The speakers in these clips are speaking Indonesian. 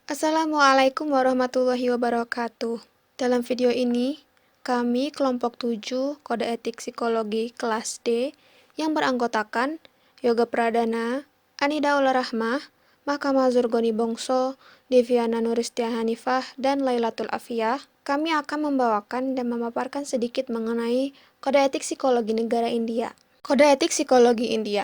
Assalamualaikum warahmatullahi wabarakatuh. Dalam video ini, kami kelompok 7 Kode Etik Psikologi kelas D yang beranggotakan Yoga Pradana, Anida Ula Rahmah, Mahkamah Zurgoni Bongso, Deviana Nuristia Hanifah, dan Lailatul Afiyah, kami akan membawakan dan memaparkan sedikit mengenai Kode Etik Psikologi Negara India. Kode Etik Psikologi India.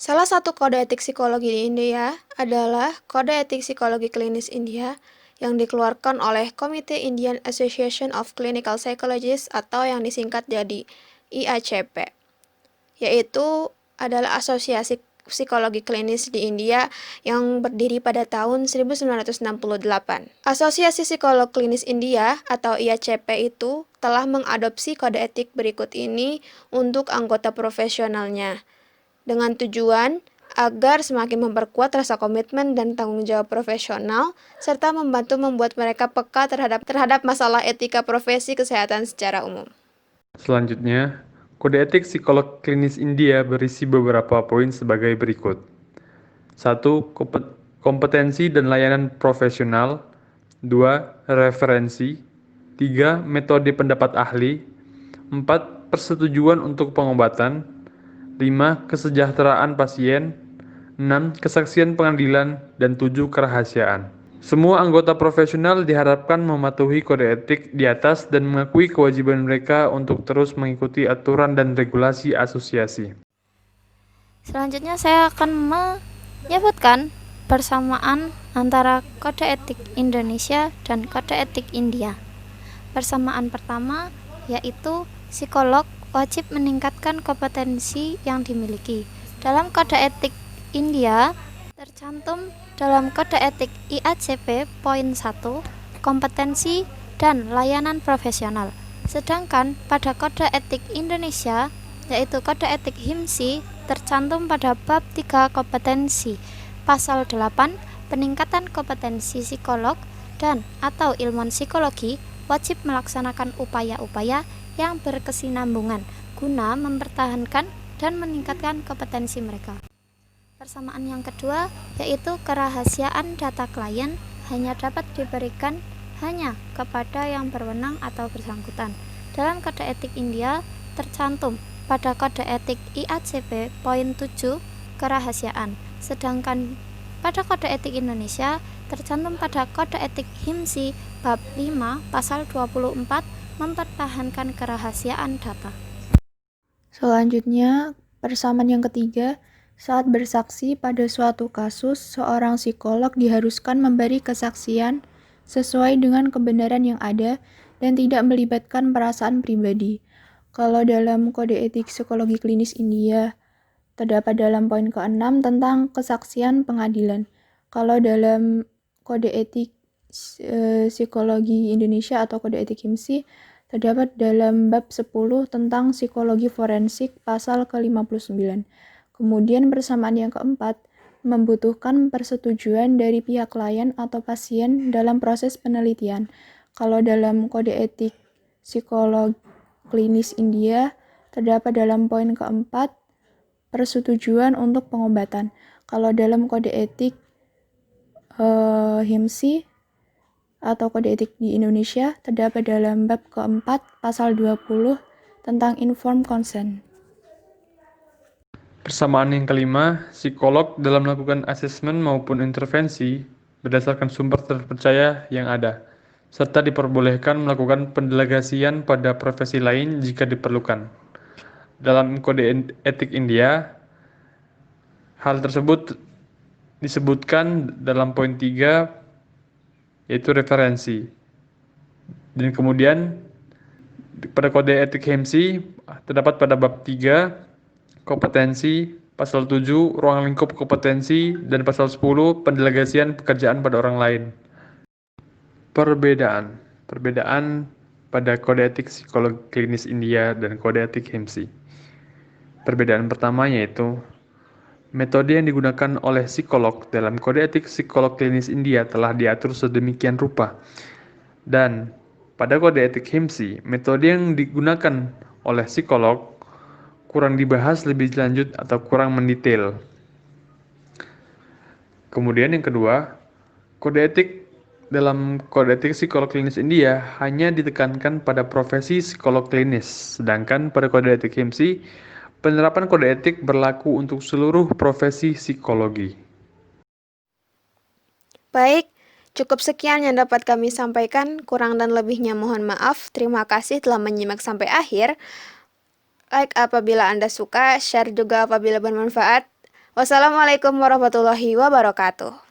Salah satu kode etik psikologi di India adalah Kode Etik Psikologi Klinis India yang dikeluarkan oleh Komite Indian Association of Clinical Psychologists atau yang disingkat jadi IACP, yaitu adalah asosiasi psikologi klinis di India yang berdiri pada tahun 1968. Asosiasi Psikolog Klinis India atau IACP itu telah mengadopsi kode etik berikut ini untuk anggota profesionalnya, dengan tujuan agar semakin memperkuat rasa komitmen dan tanggung jawab profesional, serta membantu membuat mereka peka terhadap masalah etika profesi kesehatan secara umum. Selanjutnya, Kode Etik Psikolog Klinis India berisi beberapa poin sebagai berikut. 1. Kompetensi dan layanan profesional. 2. Referensi. 3. Metode pendapat ahli. 4. Persetujuan untuk pengobatan. 5. Kesejahteraan pasien. 6. Kesaksian pengadilan. Dan 7. Kerahasiaan. Semua anggota profesional diharapkan mematuhi kode etik di atas dan mengakui kewajiban mereka untuk terus mengikuti aturan dan regulasi asosiasi. Selanjutnya saya akan menyebutkan persamaan antara kode etik Indonesia dan kode etik India. Persamaan pertama yaitu psikolog wajib meningkatkan kompetensi yang dimiliki. Dalam kode etik India tercantum dalam kode etik IACP poin 1, kompetensi dan layanan profesional. Sedangkan pada kode etik Indonesia yaitu kode etik HIMSI tercantum pada bab 3 kompetensi, pasal 8 peningkatan kompetensi psikolog dan atau ilmuwan psikologi wajib melaksanakan upaya-upaya yang berkesinambungan guna mempertahankan dan meningkatkan kompetensi mereka. Persamaan yang kedua yaitu kerahasiaan data klien hanya dapat diberikan hanya kepada yang berwenang atau bersangkutan. Dalam kode etik India tercantum pada kode etik IACP poin 7 kerahasiaan, sedangkan pada kode etik Indonesia tercantum pada kode etik HIMSI bab 5 pasal 24 mempertahankan kerahasiaan data. Selanjutnya, persamaan yang ketiga, saat bersaksi pada suatu kasus, seorang psikolog diharuskan memberi kesaksian sesuai dengan kebenaran yang ada dan tidak melibatkan perasaan pribadi. Kalau dalam Kode Etik Psikologi Klinis India, terdapat dalam poin ke-6 tentang kesaksian pengadilan. Kalau dalam Kode Etik Psikologi Indonesia atau Kode Etik HIMSI, terdapat dalam bab 10 tentang psikologi forensik pasal ke-59. Kemudian persamaan yang keempat, membutuhkan persetujuan dari pihak klien atau pasien dalam proses penelitian. Kalau dalam Kode Etik Psikolog Klinis India, terdapat dalam poin keempat, persetujuan untuk pengobatan. Kalau dalam Kode Etik HIMSI atau Kode Etik di Indonesia, terdapat dalam bab keempat, pasal 20 tentang informed consent. Persamaan yang kelima, psikolog dalam melakukan asesmen maupun intervensi berdasarkan sumber terpercaya yang ada, serta diperbolehkan melakukan pendelegasian pada profesi lain jika diperlukan. Dalam Kode Etik India, hal tersebut disebutkan dalam poin 3, yaitu referensi. Dan kemudian pada Kode Etik HIMSI terdapat pada bab 3, kompetensi, pasal 7, ruang lingkup kompetensi, dan pasal 10, pendelegasian pekerjaan pada orang lain. Perbedaan pada Kode Etik Psikologi Klinis India dan Kode Etik HIMSI. Perbedaan pertama yaitu metode yang digunakan oleh psikolog dalam Kode Etik Psikolog Klinis India telah diatur sedemikian rupa. Dan pada Kode Etik HIMSI, metode yang digunakan oleh psikolog kurang dibahas lebih lanjut atau kurang mendetail. Kemudian yang kedua, Kode etik dalam kode etik psikolog klinis India hanya ditekankan pada profesi psikolog klinis, sedangkan pada kode etik HIMSI, penerapan kode etik berlaku untuk seluruh profesi psikologi. Baik, cukup sekian yang dapat kami sampaikan. Kurang dan lebihnya mohon maaf. Terima kasih telah menyimak sampai akhir. Like apabila Anda suka, share juga apabila bermanfaat. Wassalamualaikum warahmatullahi wabarakatuh.